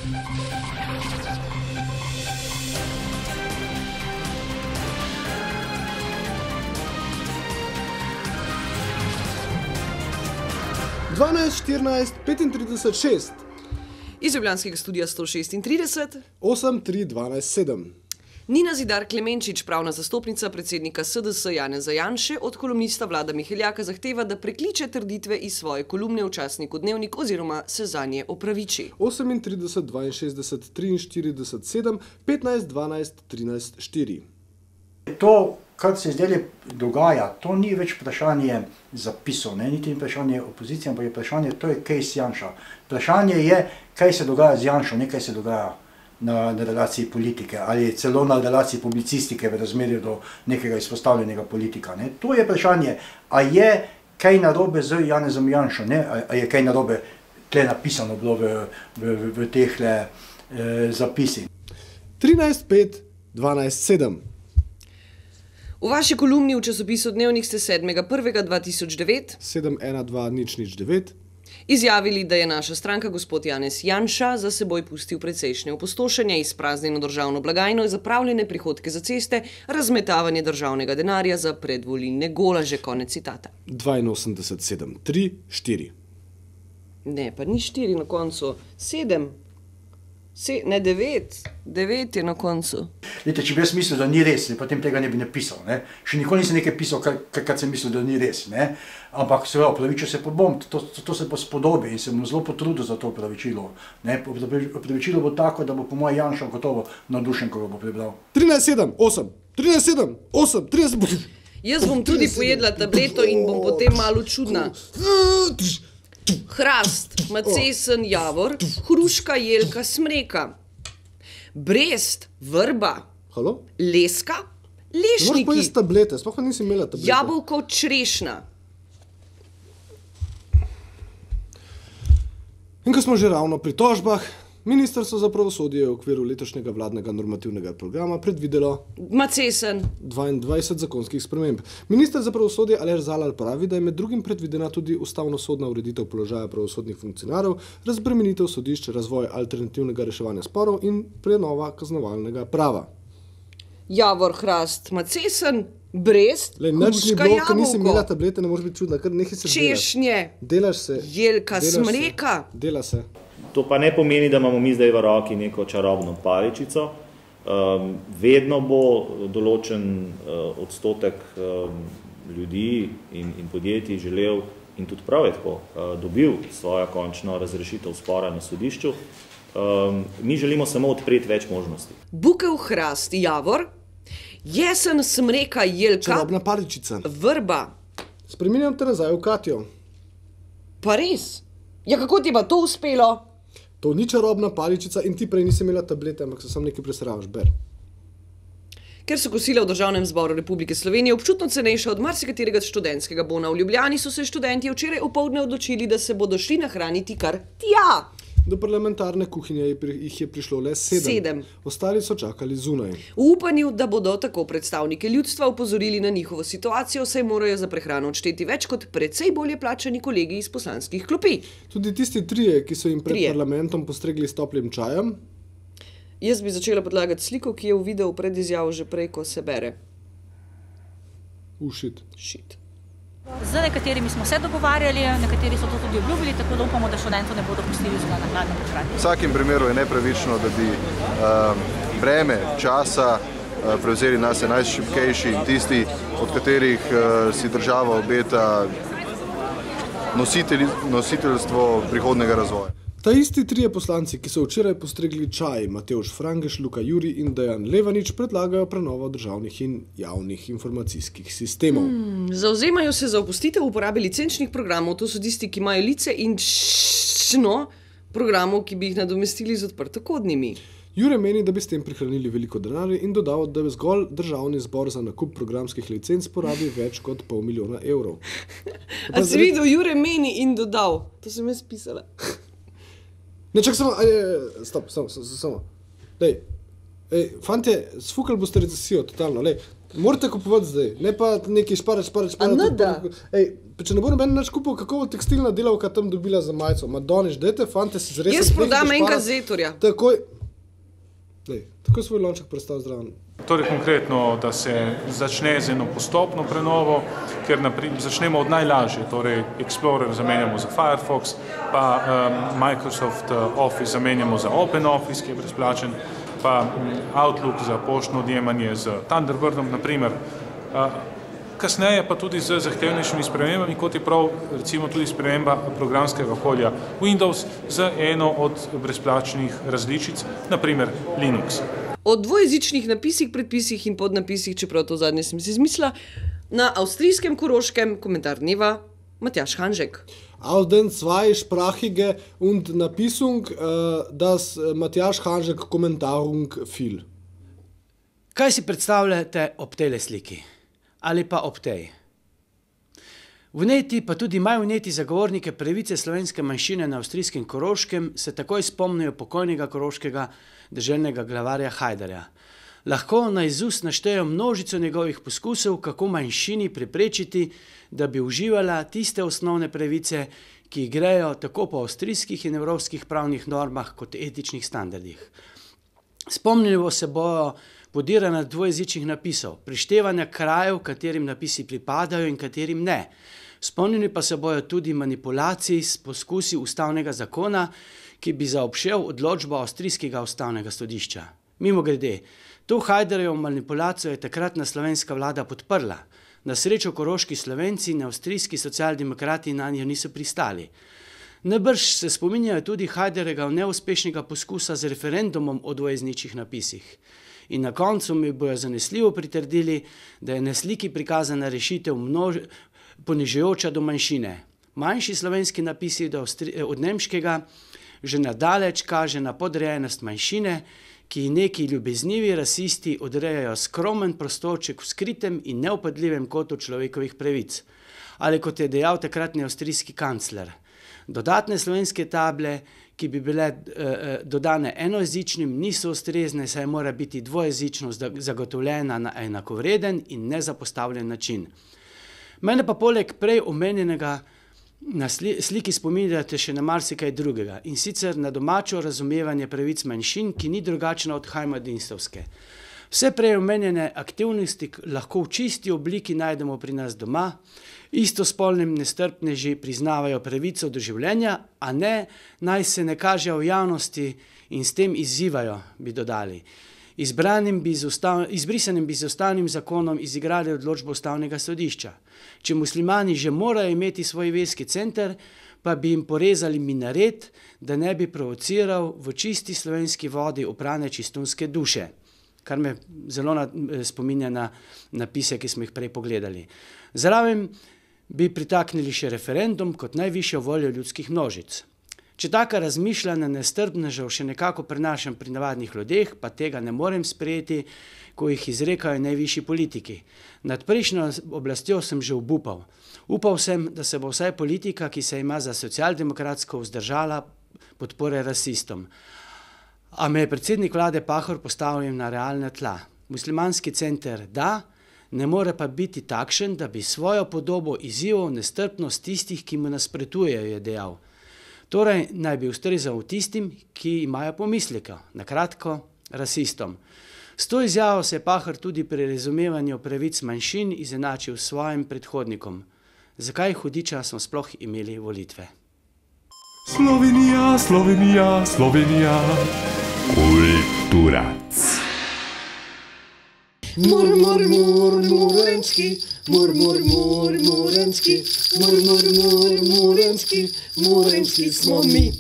Dvanajst, 14, 35, 6. Iz ljubljanskega studia 136. 8, 3, 12, 7. Nina Zidar Klemenčič, pravna zastopnica predsednika SDS Janeza Janše, od kolumnista Vlada Miheljaka zahteva, da prekliče trditve iz svoje kolumne v časniku Dnevnik oziroma se zanje opraviči. 38, 62, 43, 7, 15, 12, 13, 4. To, kar se zdaj dogaja, to ni več vprašanje zapisov, niti ni vprašanje opozicije, ampak je vprašanje, to je case Janša. Vprašanje je, kaj se dogaja z Janšo, ne kaj se dogaja na relaciji politike ali celo na relaciji publicistike v razmerju do nekega izpostavljenega politika. Ne. To je vprašanje, a je kaj narobe z Janezom Janšo, ne, a je kaj narobe tle napisano bilo v tehle zapisi. 13, 5, 12, 7. V vaši kolumni v časopisu Dnevnik ste 7.1.2009 71209 izjavili, da je naša stranka gospod Janez Janša za seboj pustil precejšnje opustošenje, izpraznjeno državno blagajno, zapravljene prihodke za ceste, razmetavanje državnega denarja za predvolilne golaže. Konec citata. 82, 7, 3, 4. Ne, pa ni 4 na koncu, 7. Ne, 9. 9 je na koncu. Lete, če bi jaz mislil, da ni res, potem tega ne bi napisal. Ne? Še nikoli nisem nekaj pisal, kar sem mislil, da ni res. Ne? Ampak seveda, opravičil se pa bom, to se pa spodobi in se bom zelo potrudil za to opravičilo. Opravičilo bo tako, da bo po mojem Janša gotovo navdušen, ko ga bo prebral. 13, 7, 8, 13, 7, 8, 30... Jaz bom tudi pojedla tableto in bom potem malo čudna. Hrast, macesen javor, hruška, jelka, smreka. Brest, vrba. Halo? Leska, Ne moraš lešniki. pojesti tablete, sploh pa nisi imela tablete. Jabolko, črešna. In ko smo že ravno pri tožbah, Ministrstvo za pravosodje je v okviru letošnjega vladnega normativnega programa predvidelo Macesen. 22 zakonskih sprememb. Minister za pravosodje Aleš Zalar pravi, da je med drugim predvidena tudi ustavno-sodna ureditev položaja pravosodnih funkcionarjev, razbremenitev sodišč, razvoj alternativnega reševanja sporov in prenova kaznovalnega prava. Javor, hrast, macesen, brest, hruška, Ker nisi imela jabolko, tablete, ne moreš biti čudna, kar nekaj se delaš. češnje, Delaš se. jelka, delaš se, smreka. Dela se. To pa ne pomeni, da imamo mi zdaj v roki neko čarobno paličico. Vedno bo določen odstotek ljudi in podjetij želel, in tudi prav je tako, dobil svojo končno razrešitev spora na sodišču. Mi želimo samo odpreti več možnosti. Bukev, hrast, javor, jesen, smreka, jelka, Čarobna paličica. vrba. Spreminjam te nazaj v Katjo. Pa res? Ja, kako ti pa to uspelo? To ni čarobna paličica in ti prej nisi imela tablete, ampak se sam nekaj presravaš, ber. Ker so kosila v Državnem zboru Republike Slovenije občutno cenejša od marsikaterega študentskega bona v Ljubljani, so se študentje včeraj opoldne odločili, da se bodo šli nahraniti kar tja. Do parlamentarne kuhinje jih je prišlo le 7. Ostali so čakali zunaj. V upanju, da bodo tako predstavnike ljudstva opozorili na njihovo situacijo, saj morajo za prehrano odšteti več kot precej bolje plačani kolegi iz poslanskih klopi. Tudi tisti trije, ki so jim pred parlamentom postregli s toplim čajem. Jaz bi začela podlagati sliko, ki je v videu pred izjavo že prej, ko se bere. Shit. Z nekaterimi smo se dogovarjali, nekateri so to tudi obljubili, tako da upamo, da študentov ne bodo pustili zgolj na hladnem pokrati. V vsakem primeru je nepravično, da bi breme časa prevzeli nase najšibkejši in tisti, od katerih si država obeta nositeljstvo prihodnega razvoja. Ta isti trije poslanci, ki so včeraj postregli čaj, Matevž Frangež, Luka Juri in Dejan Levanič, predlagajo prenovo državnih in javnih informacijskih sistemov. Zavzemajo se za opustitev uporabe licenčnih programov, to so tisti, ki imajo lice in programov, ki bi jih nadomestili z odprtokodnimi. Jure meni, da bi s tem prihranili veliko denarja in dodal, da bi zgolj državni zbor za nakup programskih licenc porabi več kot $500 000. A si videl, Jure meni in dodal? To sem jaz pisala. Ne, čak samo, stop, samo. Dej, fantje, sfukali boste recesijo, totalno, lej. Morate kupovati zdaj, ne pa nekaj šparati. Če ne bo noben nič kupil, kako bo tekstilna delavka tam dobila za majico? Madoniš, dajte, fante, si zres... Jaz prodam enega zetorja. Takoj svoj lonček predstav zdraven. Torej konkretno, da se začne z eno postopno prenovo, ker začnemo od najlažje, torej Explorer zamenjamo za Firefox, pa Microsoft Office zamenjamo za OpenOffice, ki je brezplačen, pa Outlook za poštno odjemanje z Thunderbirdom, naprimer. Kasneje pa tudi z zahtevnejšimi spremembami, kot je prav recimo tudi sprememba programskega okolja Windows z eno od brezplačnih različic, naprimer Linux. O dvojezičnih napisih, predpisih in podnapisih, čeprav to zadnje sem si izmislila, na avstrijskem Koroškem komentar dneva Matjaž Hanžek. Aus den zwei sprachige und Napisung, das Matjaž Hanžek Kommentarung viel. Kaj si predstavljate ob tejle sliki? Ali pa ob tej? Vneti, pa tudi manj vneti zagovornike pravice slovenske manjšine na avstrijskem Koroškem se takoj spomnijo pokojnega koroškega deželnega glavarja Hajdarja. Lahko na izust naštejo množico njegovih poskusov, kako manjšini preprečiti, da bi uživala tiste osnovne pravice, ki grejo tako po avstrijskih in evropskih pravnih normah kot etičnih standardih. Spomnimo se bojo podiranja dvojezičnih napisov, prištevanja krajev, katerim napisi pripadajo in katerim ne. Spomnili pa se bojo tudi manipulacij s poskusi ustavnega zakona, ki bi zaobšel odločbo avstrijskega ustavnega sodišča. Mimogrede, to Hajdarjevo manipulacijo je takratna slovenska vlada podprla. Na srečo koroški Slovenci in avstrijski socialdemokrati na njo niso pristali. Najbrž se spominjajo tudi Hajdarjevega neuspešnega poskusa z referendumom o dvojezičnih napisih. In na koncu mi bojo zanesljivo pritrdili, da je na sliki prikazana rešitev ponižujoča do manjšine. Manjši slovenski napisi od nemškega že nadaleč kaže na podrejenost manjšine, ki neki ljubeznivi rasisti odrejajo skromen prostorček v skritem in neupadljivem kotu človekovih pravic. Ali kot je dejal takratni avstrijski kancler, dodatne slovenske table, ki bi bile dodane enojezičnim, niso ustrezne, saj mora biti dvojezičnost zagotovljena na enakovreden in nezapostavljen način. Mene pa poleg prej omenjenega na sliki spominjate še na marsikaj drugega, in sicer na domačo razumevanje pravic manjšin, ki ni drugačno od heimatdienstovske. Vse prej omenjene aktivnosti lahko v čisti obliki najdemo pri nas doma, istospolnim nestrpneži priznavajo pravico do življenja, a ne naj se ne kažejo v javnosti in s tem izzivajo, bi dodali. Izbrisanim bi z ustavnim zakonom izigrali odločbo ustavnega sodišča. Če muslimani že morajo imeti svoj verski center, pa bi jim porezali minaret, da ne bi provociral v čisti slovenski vodi oprane čistunske duše, kar me zelo spominja na napise, ki smo jih prej pogledali. Zraven bi pritaknili še referendum kot najvišjo voljo ljudskih množic. Če taka razmišljanja nestrpnežev še nekako prenašam pri navadnih ljudeh, pa tega ne morem sprejeti, ko jih izrekajo najvišji politiki. Nad prejšnjo oblastjo sem že obupal. Upal sem, da se bo vsaj politika, ki se ima za socialdemokratsko, vzdržala podpore rasistom. A me je predsednik vlade Pahor postavil na realne tla. Muslimanski center da, ne more pa biti takšen, da bi svojo podobo izzival nestrpnost tistih, ki mu nasprotujejo, je dejal. Torej, naj bi ustrezal tistim, ki imajo pomisleke, na kratko, rasistom. S to izjavo se je Pahor tudi pri razumevanju pravic manjšin izenačil s svojim predhodnikom. Zakaj hudiča smo sploh imeli volitve? Slovenija, Slovenija, Slovenija. Kulturac. Mur, mur, mur, murenski, mur, mur, mur, murenski, mur, mur, mur, murenski, murenski smo mi.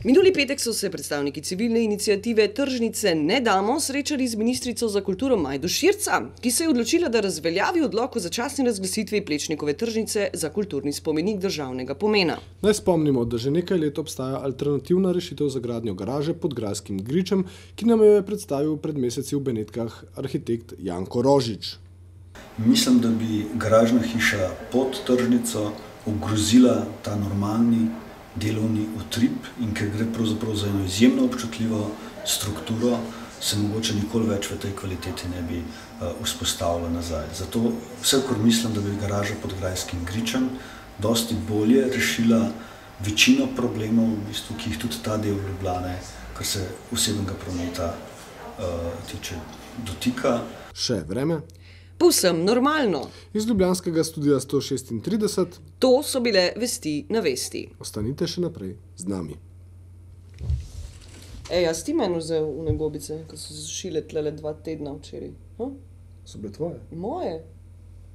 Minuli petek so se predstavniki civilne iniciative Tržnice ne damo srečali z ministrico za kulturo Majdo Širca, ki se je odločila, da razveljavi odlok o začasni razglasitvi Plečnikove tržnice za kulturni spomenik državnega pomena. Naj spomnimo, da že nekaj let obstaja alternativna rešitev za gradnjo garaže pod Grajskim gričem, ki nam jo je predstavil pred meseci v Benetkah arhitekt Janko Rožič. Mislim, da bi garažna hiša pod tržnico ogrozila ta normalni delovni utrip in ker gre pravzaprav za eno izjemno občutljivo strukturo, se mogoče nikoli več v tej kvaliteti ne bi vzpostavila nazaj. Zato vsekakor mislim, da bi garaža pod Grajskim gričem dosti bolje rešila večino problemov, v bistvu, ki jih tudi ta del Ljubljane, kar se osebnega prometa tiče, dotika. Še vreme. Povsem normalno. Iz ljubljanskega studia 136. To so bile vesti na vesti. Ostanite še naprej z nami. Ej, a si ti meni vzel une gobice, ko so zašile tlele 2 tedna včeraj? So bile tvoje? Moje?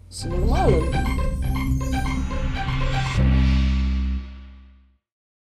Si normalen?